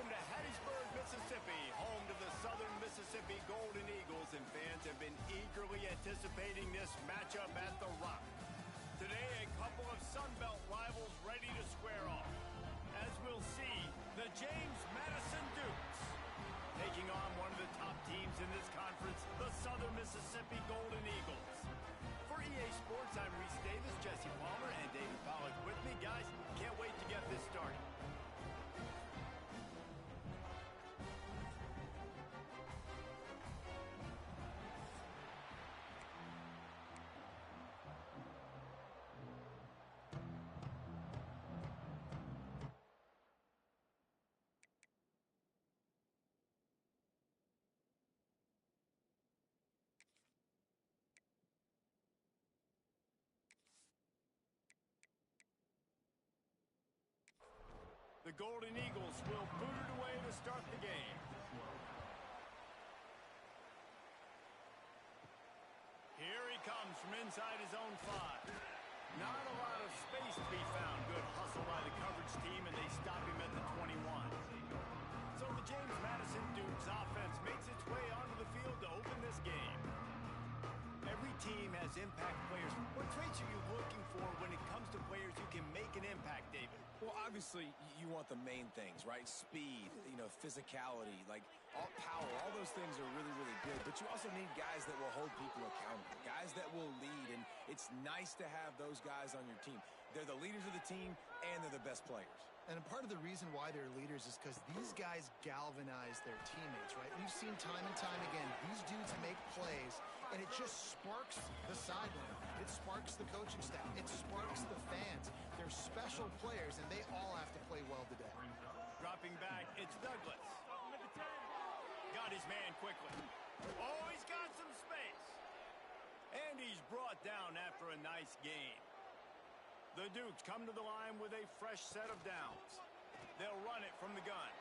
Welcome to Hattiesburg, Mississippi, home to the Southern Mississippi Golden Eagles, and fans have been eagerly anticipating this matchup at the Rock. Today, a couple of Sun Belt rivals ready to square off. As we'll see, the James Madison Dukes taking on one of the top teams in this conference, the Southern Mississippi Golden Eagles. For EA Sports, I'm Reese Davis, Jesse Palmer, and David Pollack with me. Guys, can't wait to get this started. The Golden Eagles will boot it away to start the game. Here he comes from inside his own 5. Not a lot of space to be found. Good hustle by the coverage team, and they stop him at the 21. So the James Madison Dukes offense makes its way onto the field to open this game. Every team has impact players. What traits are you looking for when it comes to players who can make an impact, David? Well, obviously, you want the main things, right? Speed, physicality, all power. All those things are really, really good. But you also need guys that will hold people accountable, guys that will lead. And it's nice to have those guys on your team. They're the leaders of the team, and they're the best players. And part of the reason why they're leaders is because these guys galvanize their teammates, right? We've seen time and time again, these dudes make plays, and it just sparks the sideline. It sparks the coaching staff. It sparks the fans. They're special players, and they all have to play well today. Dropping back, it's Douglas. Got his man quickly. Oh, he's got some space. And he's brought down after a nice gain. The Dukes come to the line with a fresh set of downs. They'll run it from the gun.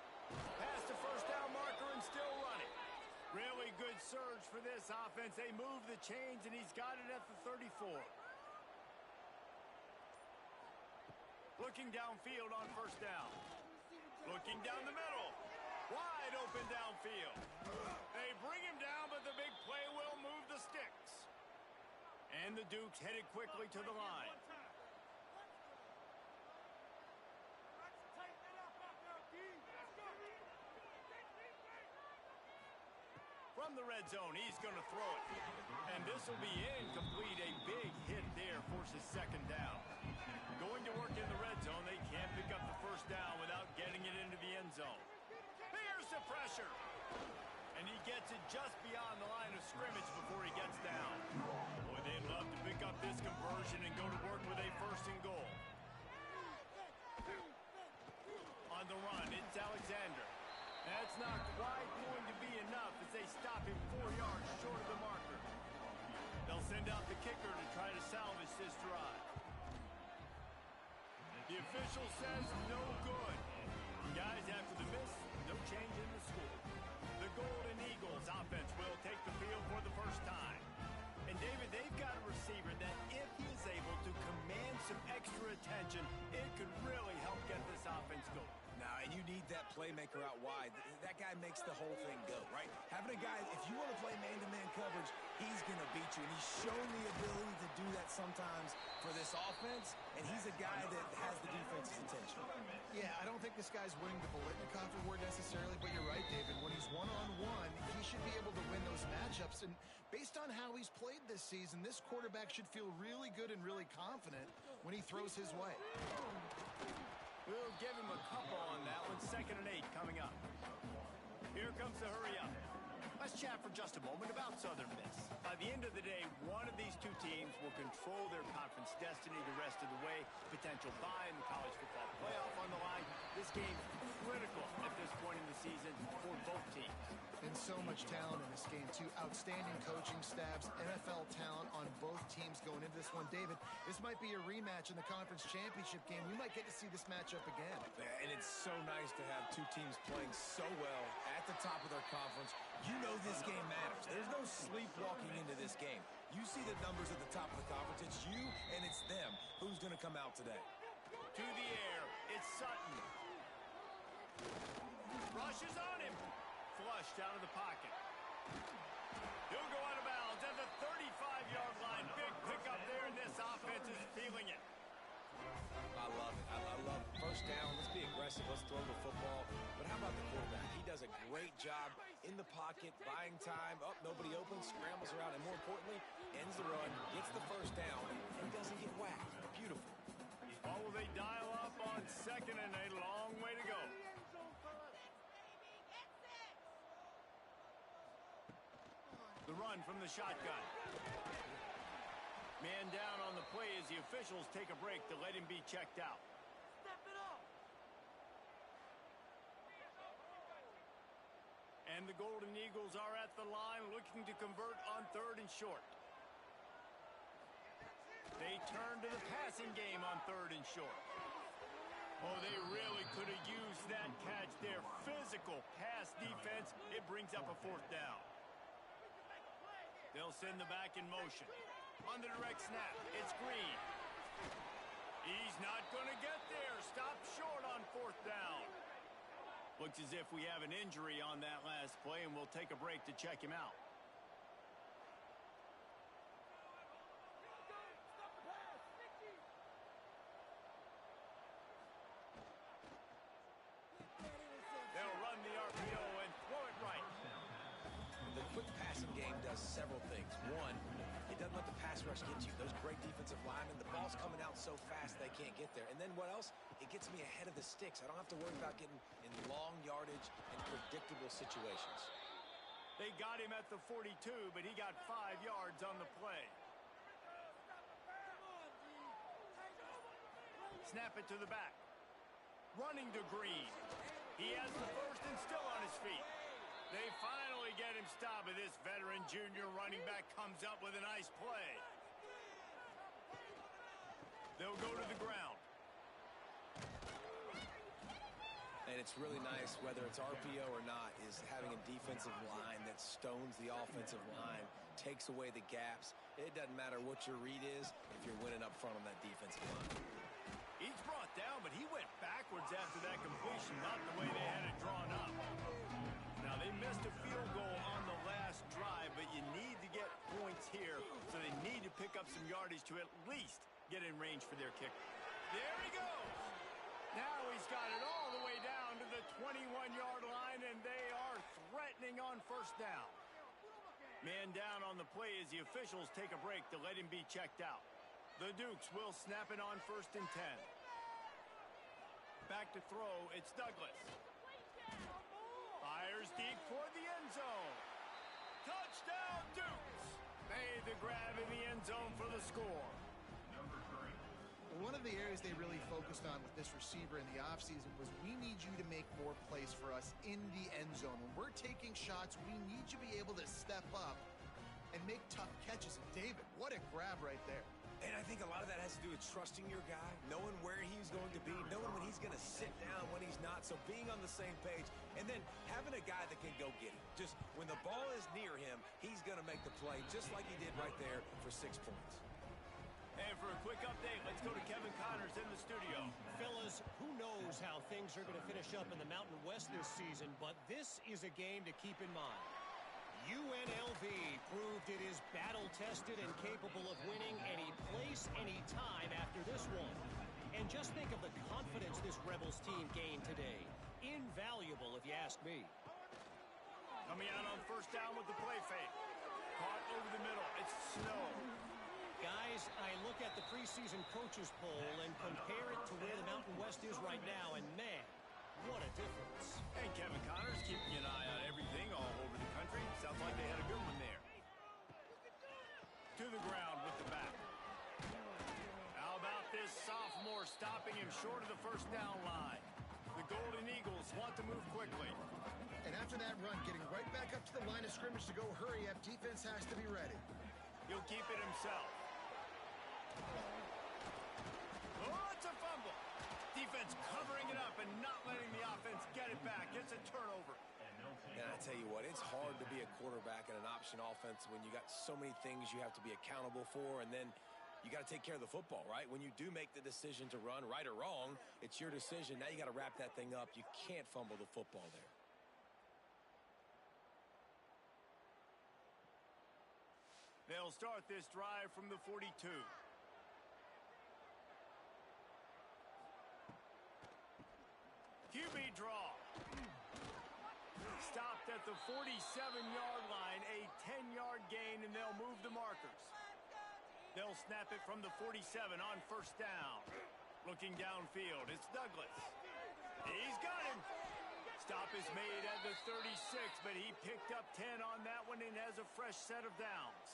Past the first down marker and still running. Really good surge for this offense. They move the chains, and he's got it at the 34. Looking downfield on first down. Looking down the middle. Wide open downfield. They bring him down, but the big play will move the sticks. And the Dukes headed quickly to the line. From the red zone, he's going to throw it. And this will be incomplete. A big hit there forces second down. Going to work in the red zone, they can't pick up the first down without getting it into the end zone. Here's the pressure. And he gets it just beyond the line of scrimmage before he gets down. Boy, they'd love to pick up this conversion and go to work with a first and goal. On the run, it's Alexander. That's not quite going to be enough as they stop him 4 yards short of the marker. They'll send out the kicker to try to salvage this drive. The official says no good. Guys, after the miss, no change in the score. The Golden Eagles offense will take the field for the first time. And David, they've got a receiver that if he is able to command some extra attention, it could really help get this offense going. Now, and you need that playmaker out wide. That guy makes the whole thing go, right? Having a guy, if you want to play man-to-man coverage, he's going to beat you. And he's shown the ability to do that sometimes for this offense, and he's a guy that has the defense's attention. Yeah, I don't think this guy's winning the Bolitnikov award necessarily, but you're right, David. When he's one-on-one, he should be able to win those matchups. And based on how he's played this season, this quarterback should feel really good and really confident when he throws his way. We'll give him a couple on that one. 2nd and 8 coming up. Here comes the hurry up. Let's chat for just a moment about Southern Miss. By the end of the day, one of these two teams will control their conference destiny the rest of the way. Potential bye in the college football playoff on the line. This game's critical at this point in the season for both teams. And so much talent in this game, too. Outstanding coaching staffs, NFL talent on both teams going into this one. David, this might be a rematch in the conference championship game. We might get to see this matchup again. And it's so nice to have two teams playing so well at the top of their conference. You know this game matters. There's no sleepwalking into this game. You see the numbers at the top of the conference. It's you and it's them. Who's going to come out today? To the air, it's Sutton. Rushes on him. Flushed out of the pocket. He'll go out of bounds at the 35-yard line. Big pickup there, and this offense is feeling it. I love it. I love it. First down, let's be aggressive. Let's throw the football. But how about the quarterback? He does a great job in the pocket, buying time. Up, nobody open, scrambles around, and more importantly, ends the run, gets the first down, and doesn't get whacked. Beautiful. Or will they dial up on second and a long way to go? The run from the shotgun. Man down on the play as the officials take a break to let him be checked out. Step it up. And the Golden Eagles are at the line looking to convert on 3rd and short. They turn to the passing game on 3rd and short. Oh, they really could have used that catch there. Physical pass defense. It brings up a 4th down. They'll send the back in motion. On the direct snap, it's Green. He's not going to get there. Stop short on 4th down. Looks as if we have an injury on that last play, and we'll take a break to check him out. They'll run the RPO and throw it right. The quick passing game does several things. One, it doesn't let the pass rush get you. Those great defensive linemen, the ball's coming out so fast they can't get there. And then what else? It gets me ahead of the sticks. I don't have to worry about getting in long yardage and predictable situations. They got him at the 42, but he got 5 yards on the play. Snap it to the back. Running to Green. He has the first and still on his feet. They finally get him stopped, but this veteran junior running back comes up with a nice play. They'll go to the ground. And it's really nice, whether it's RPO or not, is having a defensive line that stones the offensive line, takes away the gaps. It doesn't matter what your read is if you're winning up front on that defensive line. He's brought down, but he went backwards after that completion, not the way they had it drawn up. Now, they missed a field goal on the last drive, but you need to get points here, so they need to pick up some yardage to at least get in range for their kicker. There he goes. Now he's got it all the way down to the 21-yard line, and they are threatening on 1st down. Man down on the play as the officials take a break to let him be checked out. The Dukes will snap it on 1st and 10. Back to throw, it's Douglas. Fires deep for the end zone. Touchdown, Dukes! Made the grab in the end zone for the score. One of the areas they really focused on with this receiver in the offseason was we need you to make more plays for us in the end zone. When we're taking shots, we need you to be able to step up and make tough catches. And David, what a grab right there. And I think a lot of that has to do with trusting your guy, knowing where he's going to be, knowing when he's going to sit down, when he's not. So being on the same page, and then having a guy that can go get him. Just when the ball is near him, he's going to make the play, just like he did right there for 6 points. And for a quick update, let's go to Kevin Connors in the studio. Fellas, who knows how things are going to finish up in the Mountain West this season, but this is a game to keep in mind. UNLV proved it is battle-tested and capable of winning any place, any time after this one. And just think of the confidence this Rebels team gained today. Invaluable, if you ask me. Coming out on 1st down with the play fake. Caught over the middle. It's Snow. Guys, I look at the preseason coaches poll and compare it to where the Mountain West is right now, and man, what a difference. And Kevin Connors keeping an eye on everything all over the country. Sounds like they had a good one there. To the ground with the back. How about this sophomore stopping him short of the 1st down line? The Golden Eagles want to move quickly. And after that run, getting right back up to the line of scrimmage to go hurry up, defense has to be ready. He'll keep it himself. Oh, it's a fumble. Defense covering it up and not letting the offense get it back. It's a turnover. And I tell you what, it's hard to be a quarterback in an option offense when you got so many things you have to be accountable for, and then you got to take care of the football, right? When you do make the decision to run, right or wrong, it's your decision. Now you got to wrap that thing up. You can't fumble the football there. They'll start this drive from the 42. QB draw. Stopped at the 47-yard line, a 10-yard gain, and they'll move the markers. They'll snap it from the 47 on first down. Looking downfield, it's Douglas. He's got him. Stop is made at the 36, but he picked up 10 on that one and has a fresh set of downs.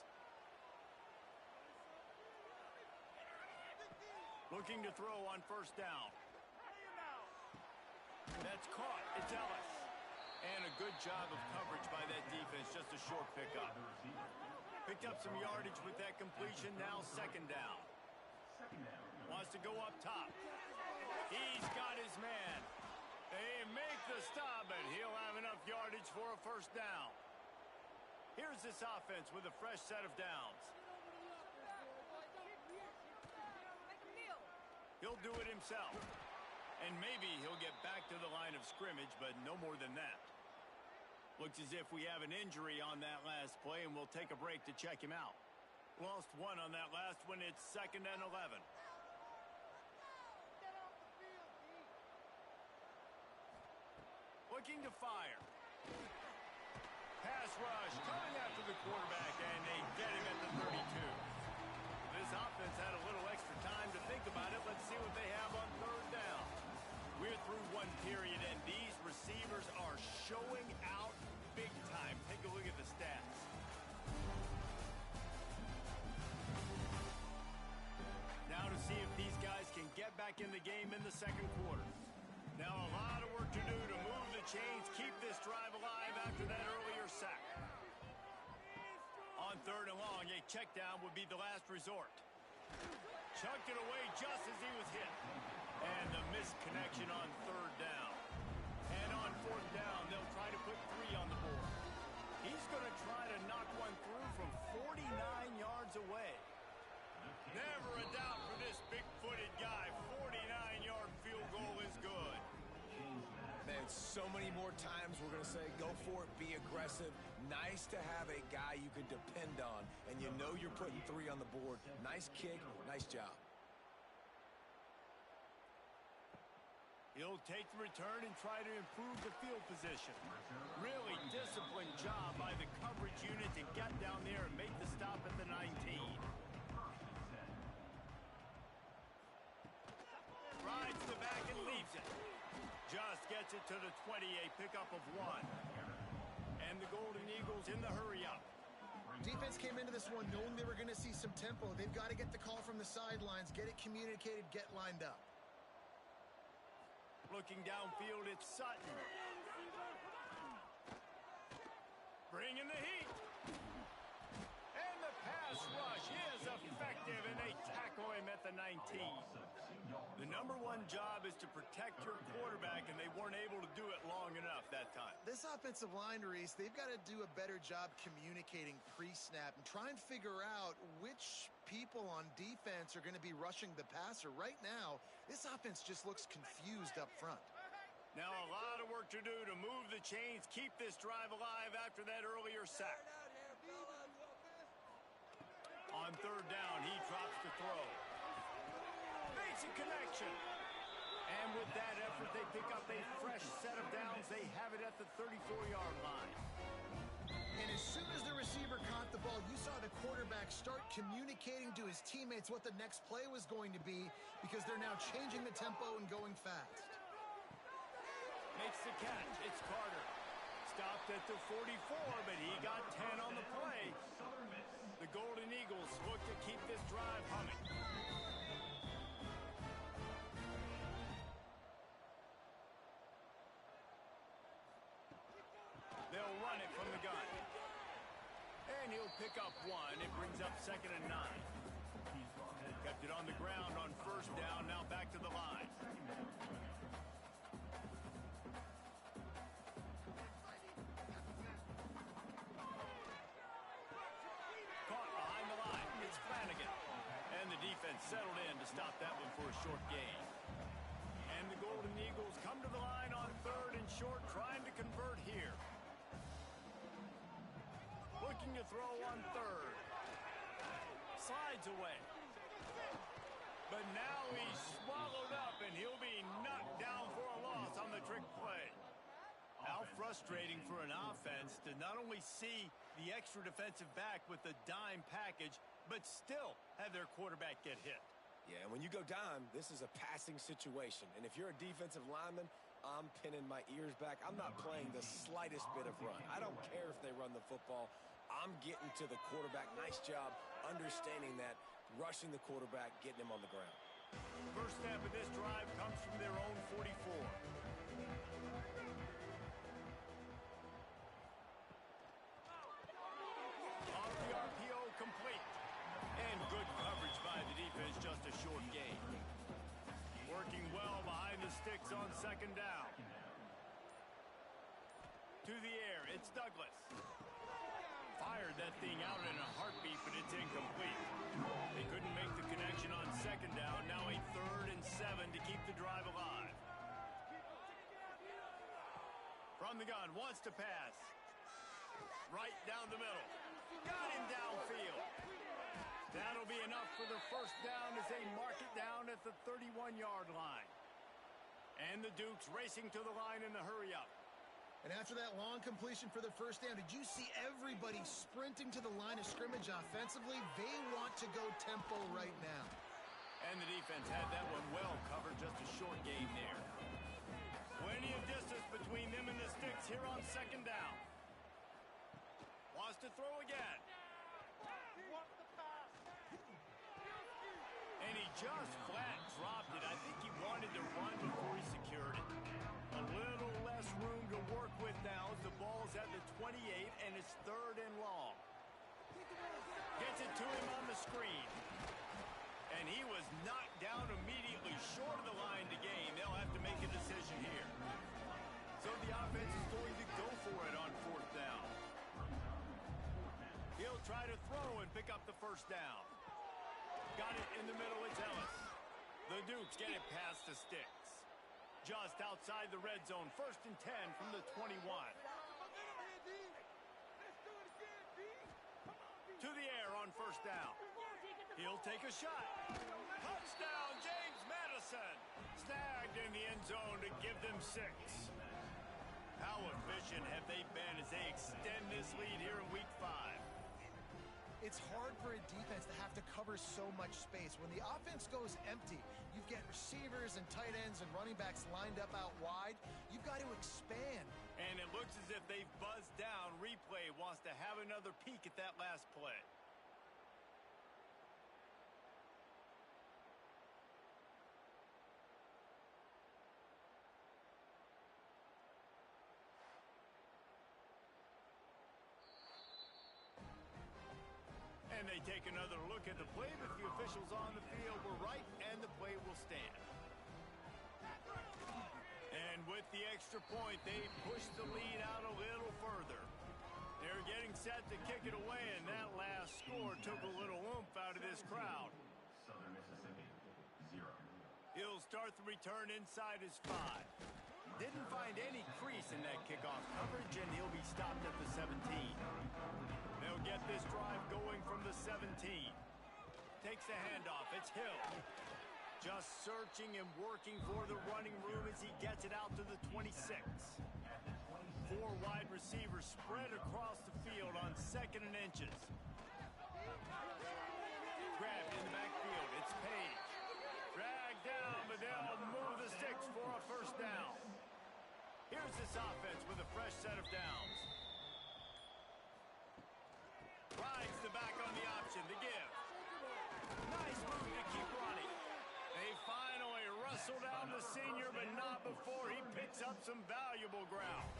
Looking to throw on first down. That's caught. It's Ellis. And a good job of coverage by that defense. Just a short pickup. Picked up some yardage with that completion. Now second down. Wants to go up top. He's got his man. They make the stop, but he'll have enough yardage for a first down. Here's this offense with a fresh set of downs. He'll do it himself. And maybe he'll get back to the line of scrimmage, but no more than that. Looks as if we have an injury on that last play, and we'll take a break to check him out. Lost one on that last one. It's 2nd and 11. Looking to fire. Pass rush, coming after the quarterback, and they get him at the 32. This offense had a little extra time to think about it. Let's see what they have on third down. We're through one period, and these receivers are showing out big time. Take a look at the stats. Now to see if these guys can get back in the game in the second quarter. Now a lot of work to do to move the chains, keep this drive alive after that earlier sack. On third and long, a check down would be the last resort. Chucked it away just as he was hit. And the missed connection on third down. And on fourth down, they'll try to put 3 on the board. He's going to try to knock one through from 49 yards away. Never a doubt for this big-footed guy. 49-yard field goal is good. Man, so many more times we're going to say, go for it, be aggressive. Nice to have a guy you can depend on, and you know you're putting 3 on the board. Nice kick, nice job. He'll take the return and try to improve the field position. Really disciplined job by the coverage unit to get down there and make the stop at the 19. Rides the back and leaves it. Just gets it to the 20, a pickup of 1. And the Golden Eagles in the hurry-up. Defense came into this one knowing they were going to see some tempo. They've got to get the call from the sidelines, get it communicated, get lined up. Looking downfield, it's Sutton. Bringing the heat. And the pass rush is effective, and they tackle him at the 19. The number one job is to protect your quarterback, and they weren't able to do it long enough that time. This offensive line, Reese, they've got to do a better job communicating pre-snap and try and figure out which people on defense are going to be rushing the passer. Right now, this offense just looks confused up front. Now a lot of work to do to move the chains, keep this drive alive after that earlier sack. On third down, he drops the throw. Makes a connection. And with that effort, they pick up a fresh set of downs. They have it at the 34-yard line. And as soon as the receiver caught the ball, you saw the quarterback start communicating to his teammates what the next play was going to be, because they're now changing the tempo and going fast. Makes the catch. It's Carter. Stopped at the 44, but he got 10 on the play. The Golden Eagles look to keep this drive humming. They'll run it from the gun. And he'll pick up 1. It brings up 2nd and 9. Kept it on the ground on first down. Now back to the line. Caught behind the line. It's Flanagan. And the defense settled in to stop that one for a short gain. And the Golden Eagles come to the line on 3rd and short, trying to convert here. Looking to throw on 3rd. Slides away. But now he's swallowed up, and he'll be knocked down for a loss on the trick play. How frustrating for an offense to not only see the extra defensive back with the dime package, but still have their quarterback get hit. Yeah, and when you go dime, this is a passing situation. And if you're a defensive lineman, I'm pinning my ears back. I'm not playing the slightest bit of run. I don't care if they run the football. I'm getting to the quarterback. Nice job understanding that, rushing the quarterback, getting him on the ground. First snap of this drive comes from their own 44. Off the RPO, complete. And good coverage by the defense, just a short gain. Working well behind the sticks on 2nd down. To the air, it's Douglas. Fired that thing out in a heartbeat, but it's incomplete. They couldn't make the connection on 2nd down. Now a 3rd and 7 to keep the drive alive. From the gun, wants to pass. Right down the middle. Got him downfield. That'll be enough for the first down as they mark it down at the 31-yard line. And the Dukes racing to the line in the hurry-up. And after that long completion for the first down, did you see everybody sprinting to the line of scrimmage offensively? They want to go tempo right now. And the defense had that one well covered, just a short gain there. Plenty of distance between them and the sticks here on 2nd down. Wants to throw again. And he just flat dropped it. I think he wanted to run before he secured it. A little less room to work with now as the ball's at the 28 and it's 3rd and long. Gets it to him on the screen. And he was knocked down immediately short of the line to gain. They'll have to make a decision here. So the offense is going to go for it on 4th down. He'll try to throw and pick up the first down. Got it in the middle, it's Ellis. The Dukes get it past the sticks. Just outside the red zone, 1st and 10 from the 21. To the air on 1st down. He'll take a shot. Touchdown, James Madison. Snagged in the end zone to give them 6. How efficient have they been as they extend this lead here in Week 5? It's hard for a defense to have to cover so much space. When the offense goes empty, you get receivers and tight ends and running backs lined up out wide. You've got to expand. And it looks as if they've buzzed down. Replay wants to have another peek at that last play. And they take another look at the play, but the officials on the field were right, and the play will stand. And with the extra point, they push the lead out a little further. They're getting set to kick it away, and that last score took a little oomph out of this crowd. Southern Mississippi, 0. He'll start the return inside his 5. Didn't find any crease in that kickoff coverage, and he'll be stopped at the 17. They'll get this drive going from the 17. Takes the handoff. It's Hill. Just searching and working for the running room as he gets it out to the 26. 4 wide receivers spread across the field on 2nd and inches. Grabbed in the backfield. It's Page. Dragged down, but they'll move the sticks for a first down. Here's this offense with a fresh set of downs. Rides the back on the option, the give. Nice move to keep running. They finally wrestle down the senior, but not before he picks up some valuable ground.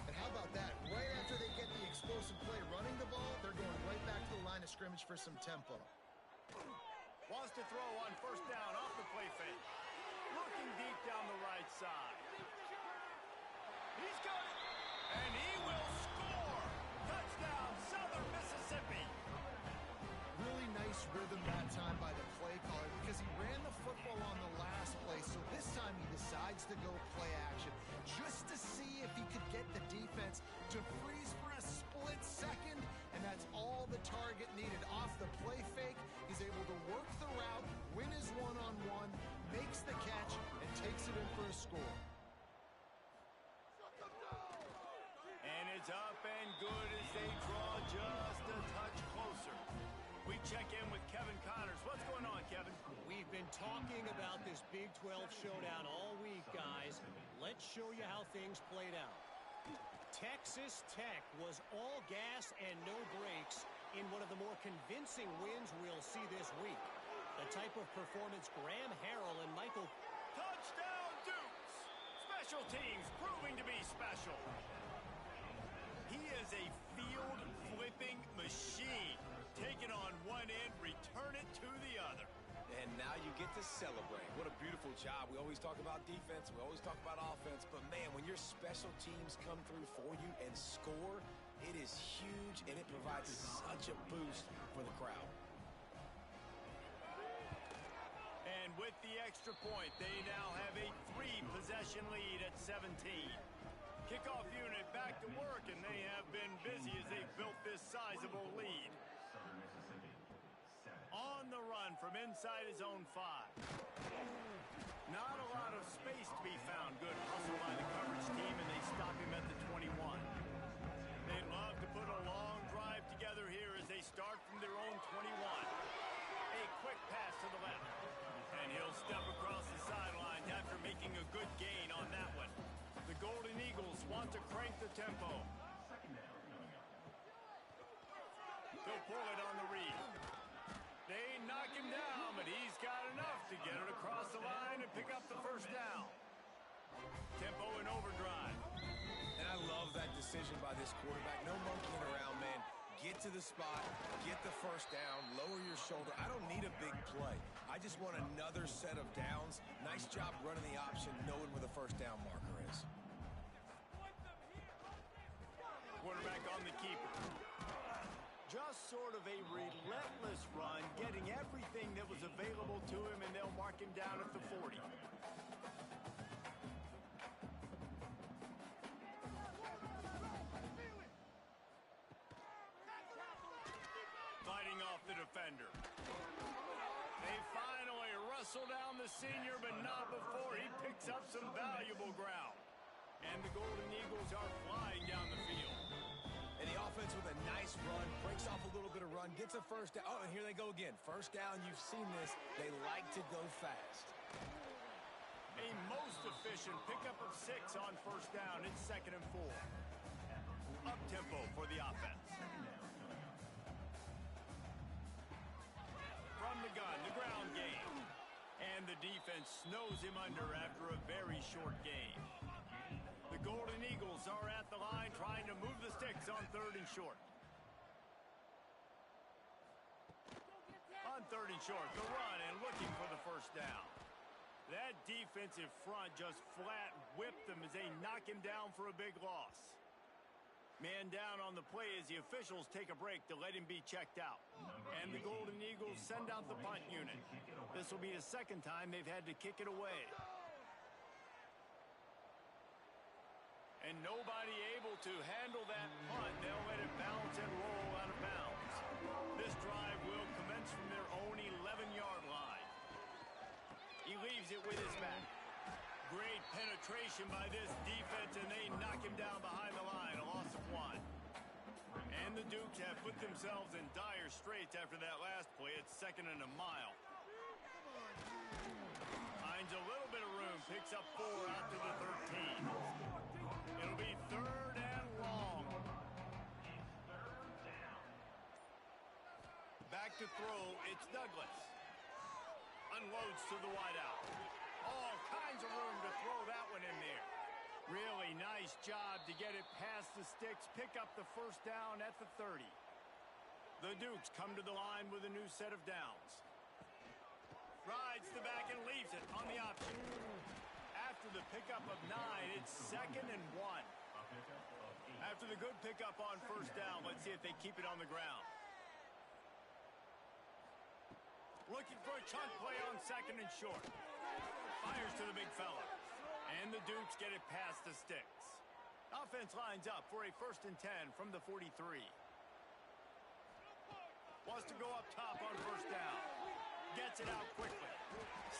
And how about that? Right after they get the explosive play running the ball, they're going right back to the line of scrimmage for some tempo. Wants to throw on first down off the play fake. Looking deep down the right side. He's got it. And he will score. Touchdown, Southern Mississippi. Really nice rhythm that time by the play caller. target needed off the play fake. He's able to work the route, win his one-on-one, makes the catch, and takes it in for a score. And it's up and good as they draw just a touch closer. We check in with Kevin Connors. What's going on, Kevin? We've been talking about this Big 12 showdown all week, guys. Let's show you how things played out. Texas Tech was all gas and no brakes in one of the more convincing wins we'll see this week. The type of performance Graham Harrell and Michael... Touchdown, Dukes! Special teams proving to be special. He is a field-flipping machine. Take it on one end, return it to the other. And now you get to celebrate. What a beautiful job. We always talk about defense. We always talk about offense. But, man, when your special teams come through for you and score, it is huge, and it provides such a boost for the crowd. And with the extra point, they now have a 3-possession lead at 17. Kickoff unit back to work, and they have been busy as they've built this sizable lead. Southern Mississippi, 7. On the run from inside his own 5. Not a lot of space to be found. Good hustle by the coverage team, and they stop him at the 21. They'd love to put a long drive together here as they start from their own 21. A quick pass to the left. And he'll step across the sidelines after making a good gain on that one. The Golden Eagles want to crank the tempo. Second down coming up. He'll pull it on the read. They knock him down, but he's got enough to get it across the line and pick up the first down. Tempo in overdrive. And I love that decision by this quarterback. No monkeying around, man. Get to the spot, get the first down, lower your shoulder. I don't need a big play. I just want another set of downs. Nice job running the option, knowing where the first down marker is. Quarterback on the keeper. Just sort of a relentless run, getting everything that was available to him, and they'll mark him down at the 40. Fighting off the defender. They finally wrestle down the senior, but not before he picks up some valuable ground. And the Golden Eagles are flying down the field. And the offense with a nice run, breaks off a little bit of run, gets a first down. Oh, and here they go again. First down, you've seen this. They like to go fast. A most efficient pickup of 6 on first down. It's 2nd and 4. Up-tempo for the offense. From the gun, the ground game. And the defense snows him under after a very short game. The Golden Eagles are at the line trying to move the sticks on 3rd and short. On 3rd and short, the run and looking for the first down. That defensive front just flat whipped them as they knock him down for a big loss. Man down on the play as the officials take a break to let him be checked out. And the Golden Eagles send out the punt unit. This will be the 2nd time they've had to kick it away. And nobody able to handle that punt. They'll let it bounce and roll out of bounds. This drive will commence from their own 11-yard line. He leaves it with his back. Great penetration by this defense, and they knock him down behind the line, a loss of 1. And the Dukes have put themselves in dire straits after that last play. It's 2nd and a mile. Finds a little bit of room, picks up 4 out to the 13. It'll be 3rd and long. Back to throw, it's Douglas. Unloads to the wideout. All kinds of room to throw that one in there. Really nice job to get it past the sticks, pick up the first down at the 30. The Dukes come to the line with a new set of downs. Rides the back and leaves it on the option. After the pickup of 9, it's 2nd and 1. After the good pickup on first down, let's see if they keep it on the ground. Looking for a chunk play on 2nd and short. Fires to the big fella. And the Dukes get it past the sticks. Offense lines up for a 1st and 10 from the 43. Wants to go up top on first down. Gets it out quickly.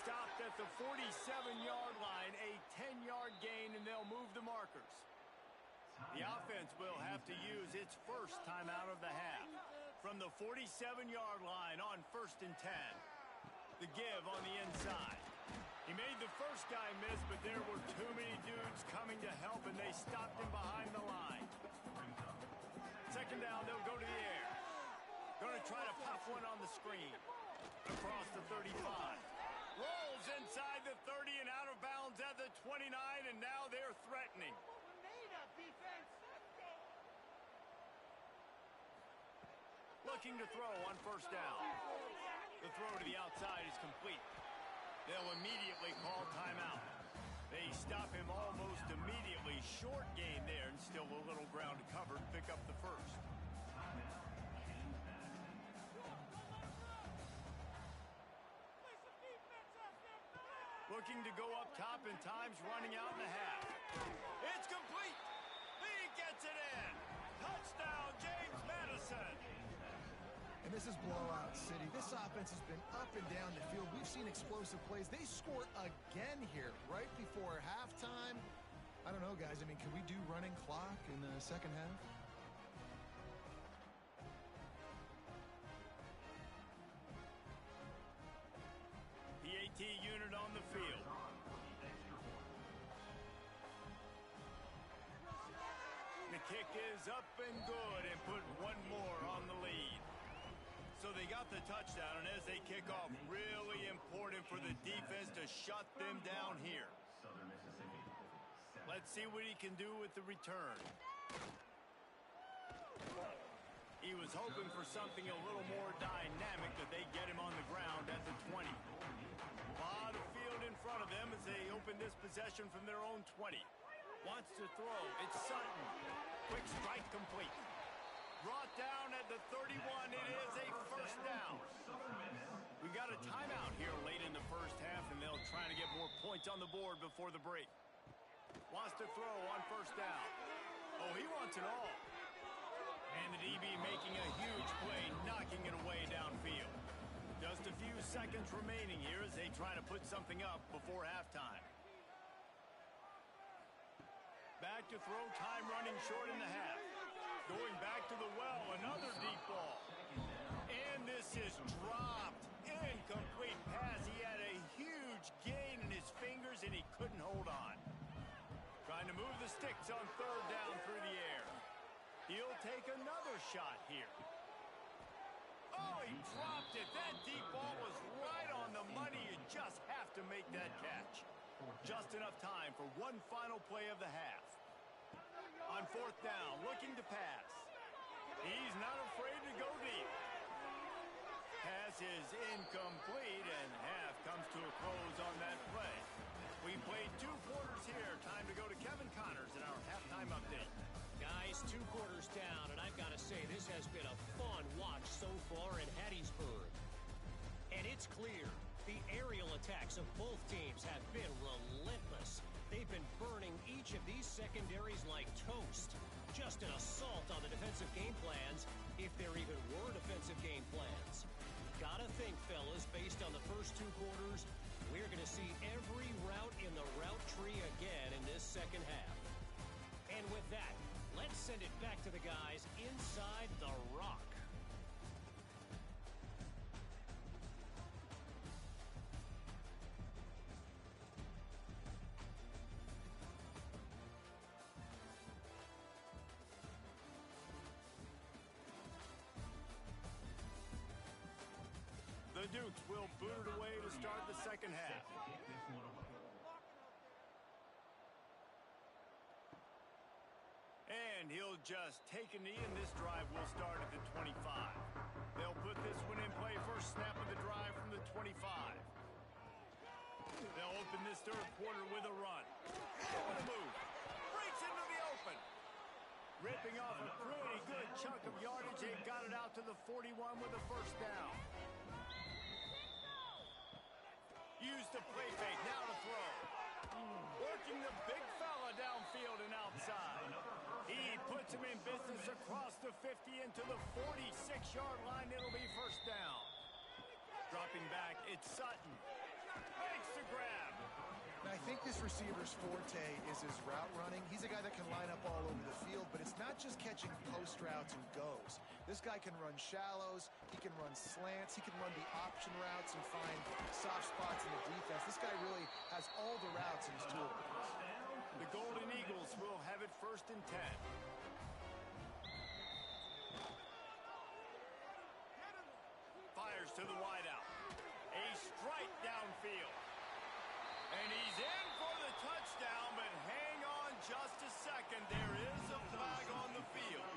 Stopped at the 47-yard line, a 10-yard gain, and they'll move the markers. The offense will have to use its first timeout of the half. From the 47-yard line on 1st and 10. The give on the inside. He made the first guy miss, but there were too many dudes coming to help, and they stopped him behind the line. Second down, they'll go to the air. Going to try to pop one on the screen. Across the 35. Rolls inside the 30 and out of bounds at the 29, and now they're threatening. Looking to throw on first down. The throw to the outside is complete. They'll immediately call timeout. They stop him almost immediately. Short gain there, and still a little ground to cover to pick up the first. Looking to go up top, and time's running out in the half. It's complete. Lee gets it in. Touchdown, James Madison. And this is blowout city. This offense has been up and down the field. We've seen explosive plays. They score again here right before halftime. I don't know, guys. I mean, can we do running clock in the second half? PAT unit on the field. The kick is up and good and put one more on the lead. So they got the touchdown, and as they kick off, really important for the defense to shut them down here. Let's see what he can do with the return. He was hoping for something a little more dynamic, that they get him on the ground at the 20. A lot of field in front of them as they open this possession from their own 20. Wants to throw. It's Sutton. Quick strike complete. Brought down at the 31. It is a first down. We got a timeout here late in the first half, and they'll try to get more points on the board before the break. Wants to throw on first down. Oh, he wants it all. And the DB making a huge play, knocking it away downfield. Just a few seconds remaining here as they try to put something up before halftime. Back to throw, time running short in the half. Going back to the well, another deep ball. And this is dropped. Incomplete pass. He had a huge gain in his fingers, and he couldn't hold on. Trying to move the sticks on third down through the air. He'll take another shot here. Oh, he dropped it. That deep ball was right on the money. You just have to make that catch. Just enough time for one final play of the half. On fourth down, looking to pass. He's not afraid to go deep. Pass is incomplete, and half comes to a close on that play. We played 2 quarters here. Time to go to Kevin Connors in our halftime update. Guys, 2 quarters down, and I've got to say, this has been a fun watch so far in Hattiesburg. And it's clear, the aerial attacks of both teams have been relentless. They've been burning each of these secondaries like toast. Just an assault on the defensive game plans, if there even were defensive game plans. Gotta think, fellas, based on the first 2 quarters, we're going to see every route in the route tree again in this second half. And with that, let's send it back to the guys inside the Rock. The Dukes will boot it away to start the second half. And he'll just take a knee, and this drive will start at the 25. They'll put this one in play. First snap of the drive from the 25. They'll open this third quarter with a run. What a move. Breaks into the open. Ripping off a pretty good chunk of yardage. They got it out to the 41 with a first down. Use the play fake, now to throw. Working the big fella downfield and outside. He puts him in business across the 50 into the 46-yard line. It'll be first down. Dropping back, it's Sutton. Makes the grab. And I think this receiver's forte is his route running. He's a guy that can line up all over the field, but it's not just catching post routes and goes. This guy can run shallows, he can run slants, he can run the option routes and find soft spots in the defense. This guy really has all the routes in his toolbox. The Golden Eagles will have it first and 10. Fires to the wideout. A strike downfield. And he's in for the touchdown, but hang on just a second. There is a flag on the field.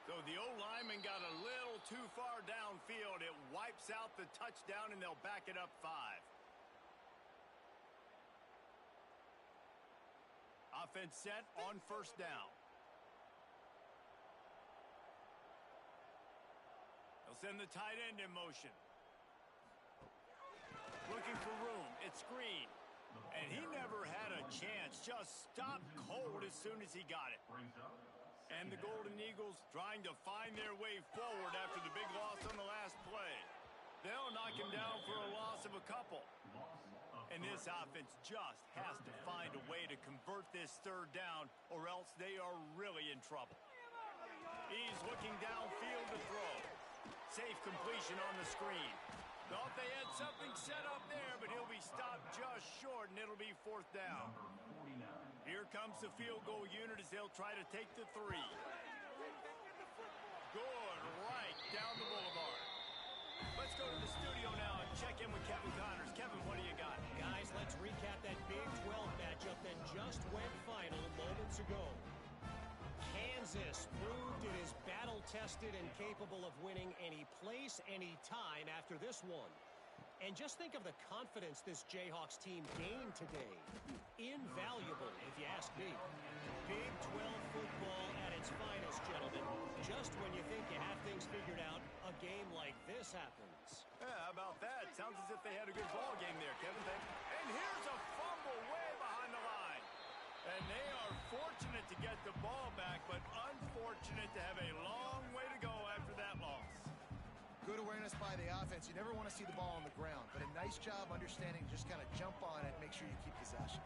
So the O-lineman got a little too far downfield. It wipes out the touchdown, and they'll back it up 5. Offense set on first down. They'll send the tight end in motion. Looking for room. It's Green. And he never had a chance. Just stopped cold as soon as he got it. And the Golden Eagles trying to find their way forward after the big loss on the last play. They'll knock him down for a loss of a couple. And this offense just has to find a way to convert this third down, or else they are really in trouble. He's looking downfield to throw. Safe completion on the screen. Thought they had something set up there, but he'll be stopped just short, and it'll be fourth down. Here comes the field goal unit as they'll try to take the 3. Good, right down the boulevard. Let's go to the studio now and check in with Kevin Connors. Kevin, what do you got? Guys, let's recap that Big 12 matchup that just went final moments ago. Kansas proved it is battle-tested and capable of winning any place, any time after this one. And just think of the confidence this Jayhawks team gained today. Invaluable, if you ask me. Big 12 football at its finest, gentlemen. Just when you think you have things figured out, a game like this happens. Yeah, how about that? Sounds as if they had a good ball game there, Kevin. And here's a fumble way behind the line. And they are fortunate to get the ball back, but unfortunate to have a long way to go after that loss. Good awareness by the offense. You never want to see the ball on the ground, but a nice job understanding to just kind of jump on it, make sure you keep possession.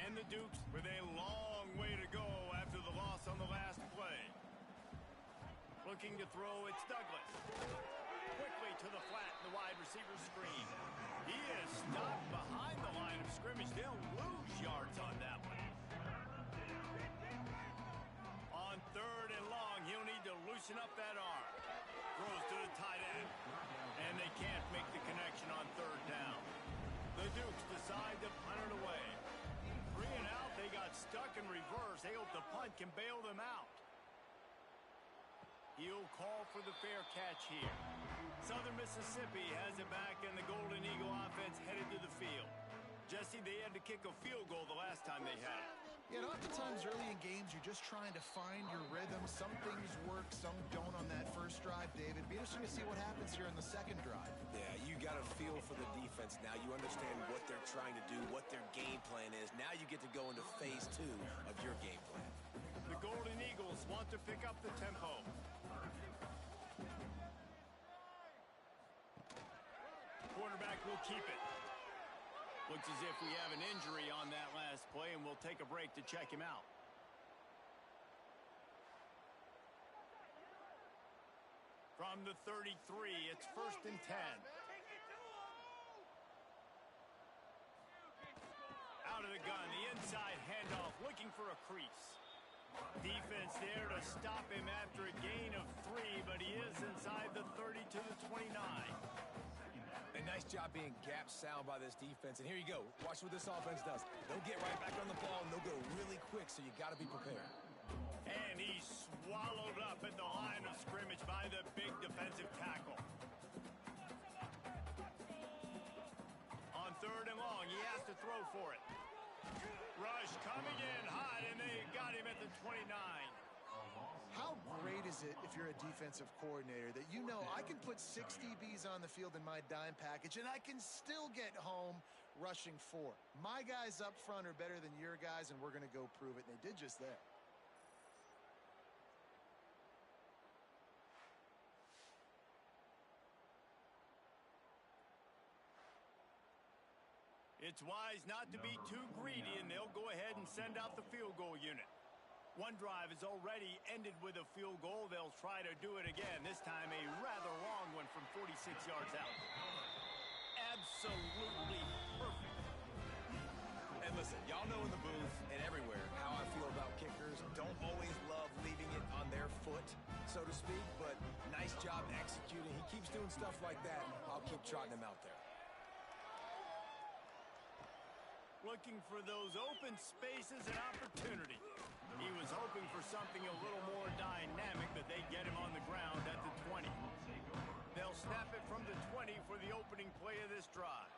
And the Dukes with a long way to go after the loss on the last play. Looking to throw, it's Douglas. Quickly to the flat in the wide receiver screen. He is stopped behind the line of scrimmage. They'll lose yards on that one. On third and long, he'll need to loosen up that arm. Throws to the tight end. And they can't make the connection on third down. The Dukes decide to punt it away. 3 and out, they got stuck in reverse. They hope the punt can bail them out. He'll call for the fair catch here. Southern Mississippi has it back, and the Golden Eagle offense headed to the field. Jesse, they had to kick a field goal the last time they had it. Yeah, and oftentimes early in games, you're just trying to find your rhythm. Some things work, some don't on that first drive, David. Be interesting to see what happens here in the second drive. Yeah, you got a feel for the defense now. You understand what they're trying to do, what their game plan is. Now you get to go into phase 2 of your game plan. The Golden Eagles want to pick up the tempo. Quarterback will keep it. Looks as if we have an injury on that last play, and we'll take a break to check him out. From the 33, it's first and 10. Out of the gun, the inside handoff, looking for a crease. Defense there to stop him after a gain of 3, but he is inside the 30 to the 29. A nice job being gap sound by this defense. And here you go. Watch what this offense does. They'll get right back on the ball, and they'll go really quick, so you got to be prepared. And he's swallowed up at the line of scrimmage by the big defensive tackle. On third and long, he has to throw for it. Rush coming in hot, and they got him at the 29. How great is it if you're a defensive coordinator that you know I can put 6 DBs on the field in my dime package and I can still get home rushing 4. My guys up front are better than your guys, and we're going to go prove it, and they did just that. It's wise not to be too greedy, and they'll go ahead and send out the field goal unit. One drive is already ended with a field goal. They'll try to do it again, this time a rather long one from 46 yards out. Absolutely perfect. And listen, y'all know in the booth and everywhere how I feel about kickers. Don't always love leaving it on their foot, so to speak, but nice job executing. He keeps doing stuff like that. I'll keep trotting him out there. Looking for those open spaces and opportunity. He was hoping for something a little more dynamic, but they get him on the ground at the 20. They'll snap it from the 20 for the opening play of this drive.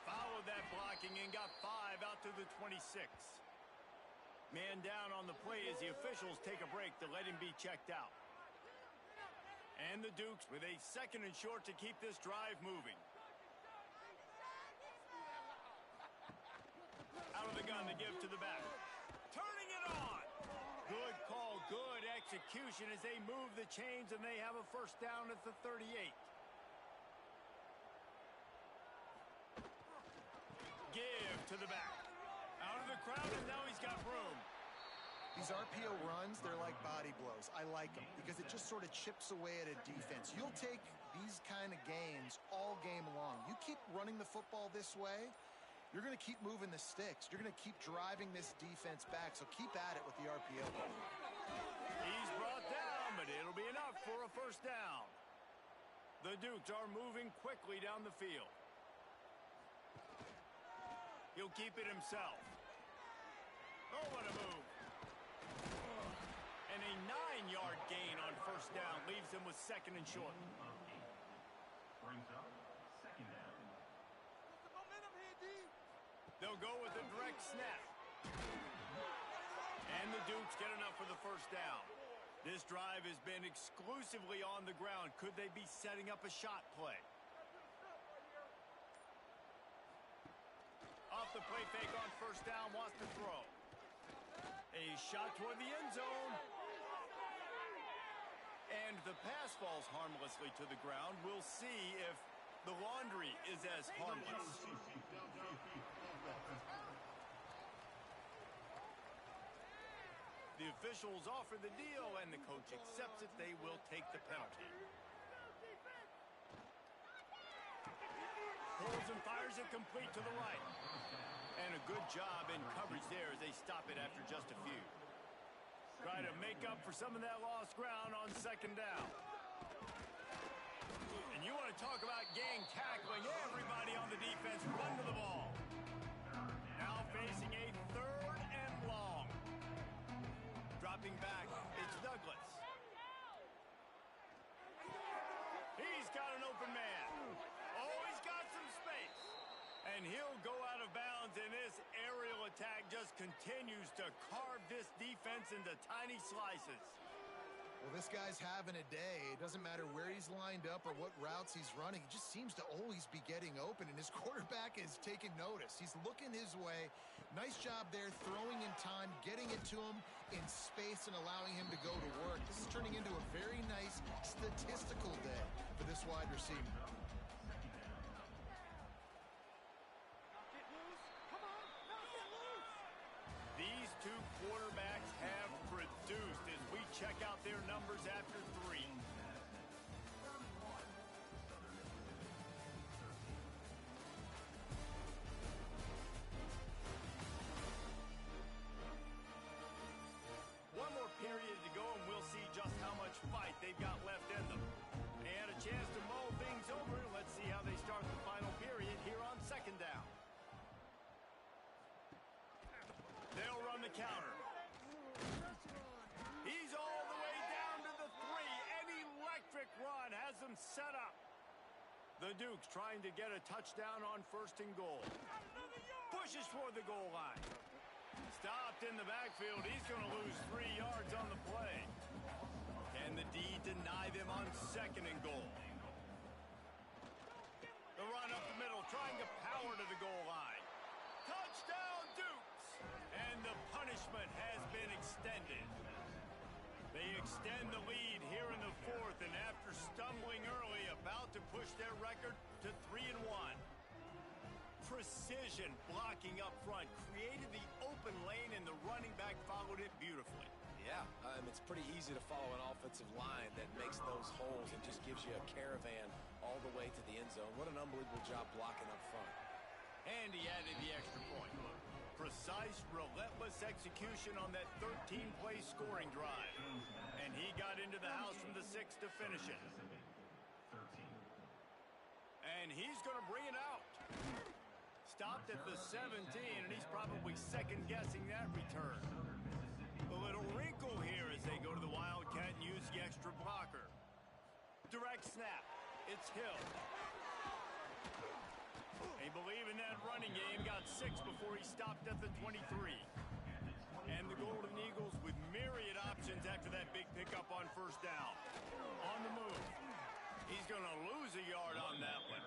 Followed that blocking and got 5 out to the 26. Man down on the play as the officials take a break to let him be checked out. And the Dukes with a 2nd and short to keep this drive moving. Out of the gun to give to the back. Turning it on. Good call, good execution as they move the chains, and they have a first down at the 38. Give to the back. Out of the crowd, and now he's got room. These RPO runs, they're like body blows. I like them because it just sort of chips away at a defense. You'll take these kind of gains all game long. You keep running the football this way, you're going to keep moving the sticks. You're going to keep driving this defense back, so keep at it with the RPO. He's brought down, but it'll be enough for a first down. The Dukes are moving quickly down the field. He'll keep it himself. Oh, what a move. And a 9-yard gain on first down leaves him with 2nd and short. Brings up 2nd down. They'll go with a direct snap. And the Dukes get enough for the first down. This drive has been exclusively on the ground. Could they be setting up a shot play? Off the play fake on first down, wants to throw. A shot toward the end zone. And the pass falls harmlessly to the ground. We'll see if the laundry is as harmless. The officials offer the deal, and the coach accepts it. They will take the penalty. Pulls and fires it complete to the right. And a good job in coverage there as they stop it after just a few. Try to make up for some of that lost ground on 2nd down. And you want to talk about gang tackling. Everybody on the defense run to the ball. Now facing a 3rd and long. Dropping back, it's Douglas. He's got an open man. Oh, he's got some space. And he'll go out of bounds, and this aerial attack just continues to carve this defense into tiny slices. Well, this guy's having a day. It doesn't matter where he's lined up or what routes he's running. He just seems to always be getting open, and his quarterback is taking notice. He's looking his way. Nice job there, throwing in time, getting it to him in space and allowing him to go to work. This is turning into a very nice statistical day for this wide receiver. These two quarterbacks have produced as we check out their numbers after 3. One more period to go, and we'll see just how much fight they've got left in them. And a chance to mull things over. Let's see how they start the final period here on 2nd down. They'll run the counter. He's all the way down to the 3. An electric run has them set up. The Dukes trying to get a touchdown on 1st and goal. Pushes toward the goal line. Stopped in the backfield. He's going to lose 3 yards on the play. Can the D deny them on 2nd and goal? The run up the middle, trying to power to the goal line. Touchdown, Dukes! And the punishment has been extended. They extend the lead here in the 4th, and after stumbling early, about to push their record to 3-1. Precision blocking up front created the open lane, and the running back followed it beautifully. Yeah, it's pretty easy to follow an offensive line that makes those holes and just gives you a caravan all the way to the end zone. What an unbelievable job blocking up front. And he added the extra point. Precise, relentless execution on that 13-play scoring drive. And he got into the house from the 6 to finish it. And he's going to bring it out. Stopped at the 17, and he's probably second-guessing that return. A little wrinkle here as they go to the Wildcat and use the extra blocker. Direct snap. It's Hill. They believe in that running game. Got 6 before he stopped at the 23. And the Golden Eagles with myriad options after that big pickup on 1st down. On the move. He's going to lose a yard on that one.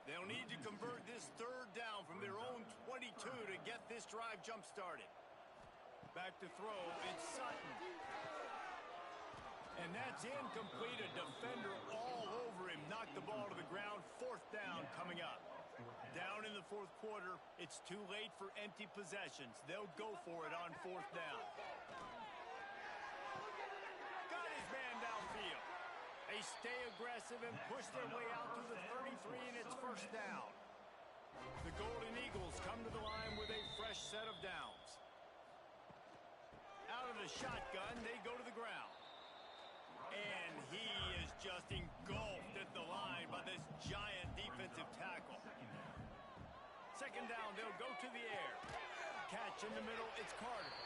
They'll need to convert this 3rd down from their own 22 to get this drive jump-started. Back to throw, it's Sutton. And that's incomplete. A defender all over him. Knocked the ball to the ground. 4th down coming up. Down in the 4th quarter, it's too late for empty possessions. They'll go for it on 4th down. Got his man downfield. They stay aggressive and push their way out to the 33, and it's 1st down. The Golden Eagles come to the line with a fresh set of downs. Out of the shotgun, they go to the ground. And he is just engulfed at the line by this giant defensive tackle. 2nd down, they'll go to the air. Catch in the middle, it's Carter.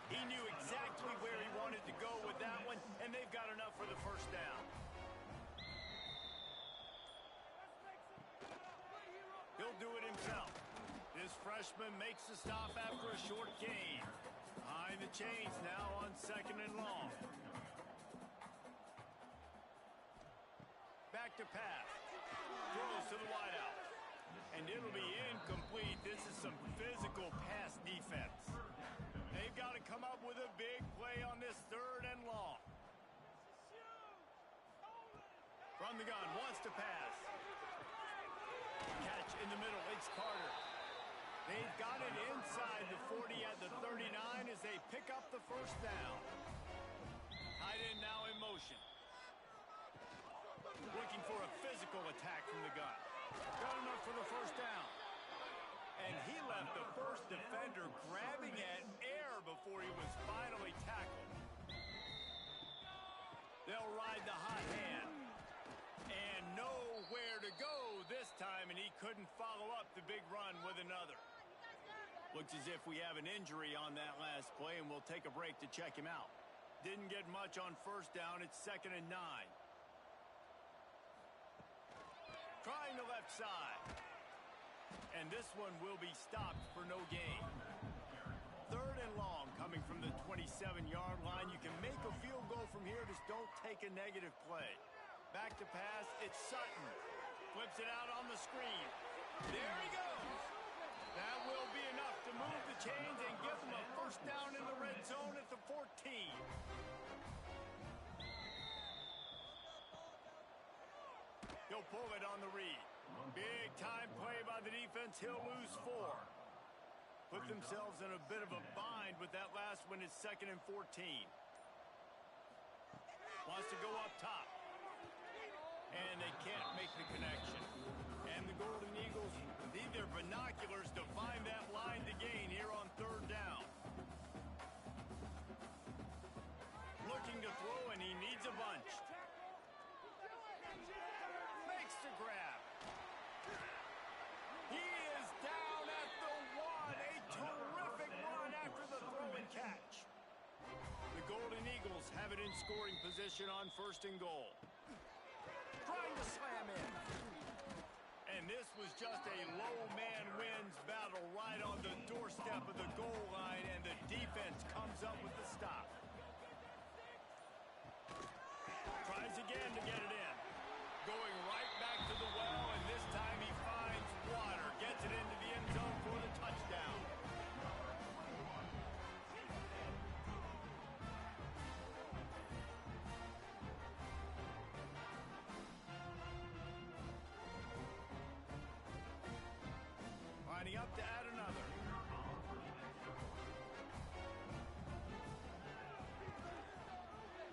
He knew exactly where he wanted to go with that one, and they've got enough for the 1st down. He'll do it himself. This freshman makes the stop after a short gain. Behind the chains now on 2nd and long. Back to pass. Throws to the wideout. And it'll be incomplete. This is some physical pass defense. They've got to come up with a big play on this 3rd and long. From the gun, wants to pass. Catch in the middle, it's Carter. They've got it inside the 40 at the 39 as they pick up the 1st down. Tight end now in motion. Looking for a physical attack from the gun. Got enough for the 1st down. And he left the 1st defender grabbing at air before he was finally tackled. They'll ride the hot hand. And nowhere to go this time, and he couldn't follow up the big run with another. Looks as if we have an injury on that last play, and we'll take a break to check him out. Didn't get much on 1st down. It's 2nd and 9. Trying the left side. And this one will be stopped for no gain. 3rd and long coming from the 27-yard line. You can make a field goal from here. Just don't take a negative play. Back to pass. It's Sutton. Flips it out on the screen. There he goes. That will be enough to move the chains and give them a 1st down in the red zone at the 14. He'll pull it on the read. Big time play by the defense. He'll lose 4. Put themselves in a bit of a bind with that last one. It's 2nd and 14. Wants to go up top. And they can't make the connection. And the Golden Eagles need their binoculars to find that line to gain here on 3rd down. Looking to throw, and he needs a bunch. Makes the grab. He is down at the 1. A terrific run after the throw and catch. The Golden Eagles have it in scoring position on 1st and goal. Trying to slam in. was just a low man wins battle right on the doorstep of the goal line, and the defense comes up with the stop. Tries again to get it in. Going right back to the well, and this time he finds water. Gets it into the end zone for the touchdown. Lining up to add another.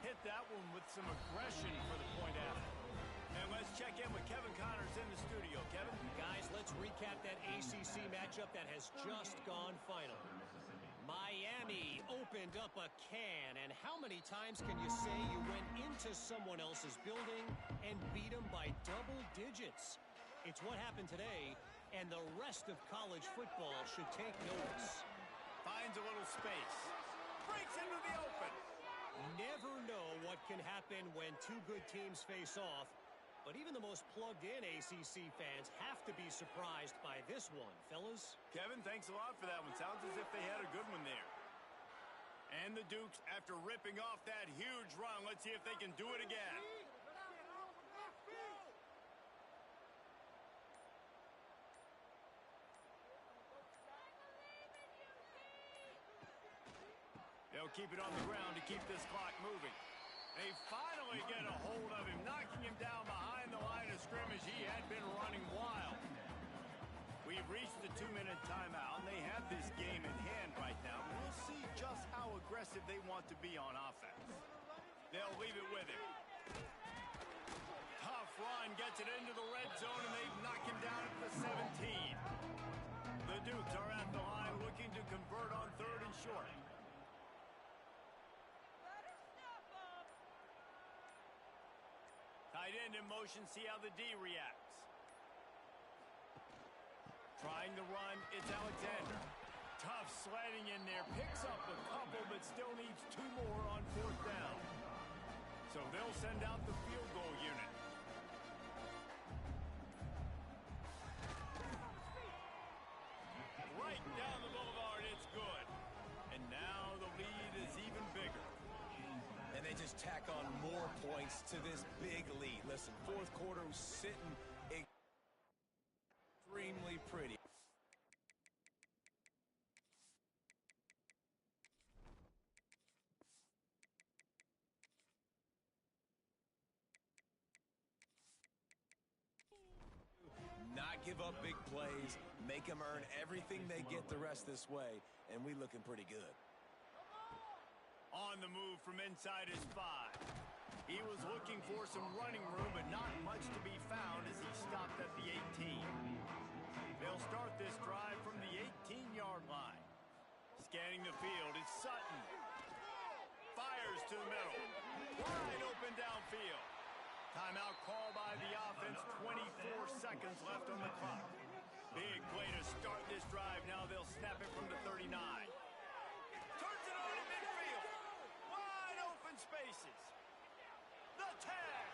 Hit that one with some aggression for the point after. And let's check in with Kevin Connors in the studio. Kevin? Guys, let's recap that ACC matchup that has just gone final. Miami opened up a can, and how many times can you say you went into someone else's building and beat them by double digits? It's what happened today, and the rest of college football should take notice. Finds a little space. Breaks into the open. Never know what can happen when two good teams face off, but even the most plugged-in ACC fans have to be surprised by this one, fellas. Kevin, thanks a lot for that one. Sounds as if they had a good one there. And the Dukes, after ripping off that huge run, let's see if they can do it again. They'll keep it on the ground to keep this clock moving. They finally get a hold of him, knocking him down behind the line of scrimmage. He had been running wild. We've reached the 2-minute timeout, and they have this game in hand right now. We'll see just how aggressive they want to be on offense. They'll leave it with him. Tough run, gets it into the red zone, and they knock him down at the 17. The Dukes are at the line looking to convert on 3rd and short. Tight end in motion, see how the D reacts. Trying to run, it's Alexander. Tough sledding in there, picks up a couple, but still needs 2 more on 4th down. So they'll send out the field goal unit. Right down the boulevard, it's good. And now the lead is even bigger. And they just tack on more points to this big lead. Listen, 4th quarter was sitting extremely pretty. Not give up big plays, make them earn everything they get the rest this way, and we looking pretty good. On the move from inside his 5. He was looking for some running room, but not much to be found as he stopped at the 18. They'll start this drive from the 18-yard line. Scanning the field, it's Sutton. Fires to the middle. Wide open downfield. Timeout call by the offense, 24 seconds left on the clock. Big play to start this drive. Now they'll snap it from the 39. Turns it on in midfield. Wide open spaces. The tag.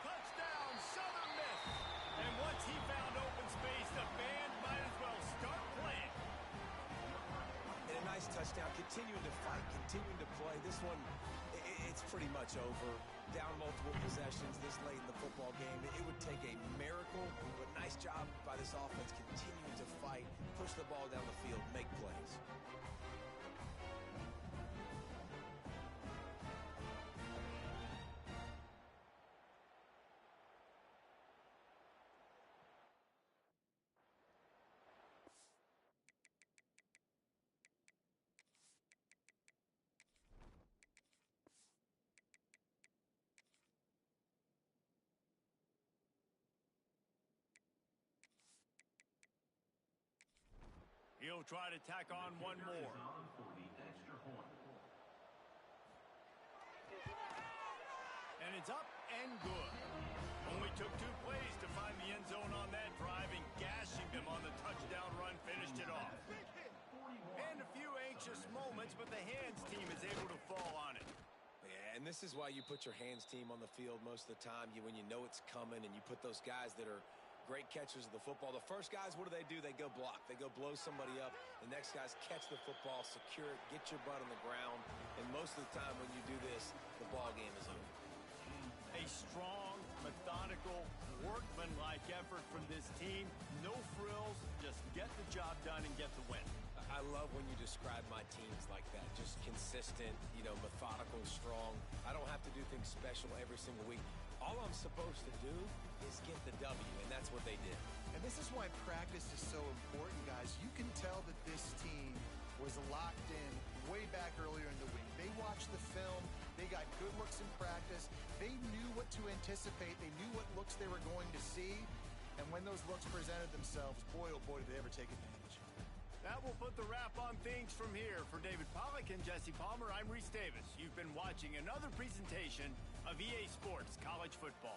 Touchdown, Southern Miss. And once he found open space, the band might as well start playing. And a nice touchdown, continuing to fight, continuing to play. This one, it's pretty much over. Down multiple possessions this late in the football game. It would take a miracle, but nice job by this offense continuing to fight, push the ball down the field, make plays. He'll try to tack on one more. And it's up and good. Only took 2 plays to find the end zone on that drive, and gashing them on the touchdown run finished it off. And a few anxious moments, but the hands team is able to fall on it. Yeah, and this is why you put your hands team on the field most of the time. When you know it's coming, and you put those guys that are great catchers of the football. The first guys, what do? They go block. They go blow somebody up. The next guys catch the football, secure it, get your butt on the ground. And most of the time when you do this, the ball game is over. A strong, methodical, workmanlike effort from this team. No frills, just get the job done and get the win. I love when you describe my teams like that. Just consistent, methodical, strong. I don't have to do things special every single week. All I'm supposed to do is get the W, and that's what they did. And this is why practice is so important, guys. You can tell that this team was locked in way back earlier in the week. They watched the film. They got good looks in practice. They knew what to anticipate. They knew what looks they were going to see. And when those looks presented themselves, boy, oh boy, did they ever take advantage. That will put the wrap on things from here. For David Pollack and Jesse Palmer, I'm Reese Davis. You've been watching another presentation of EA Sports College Football.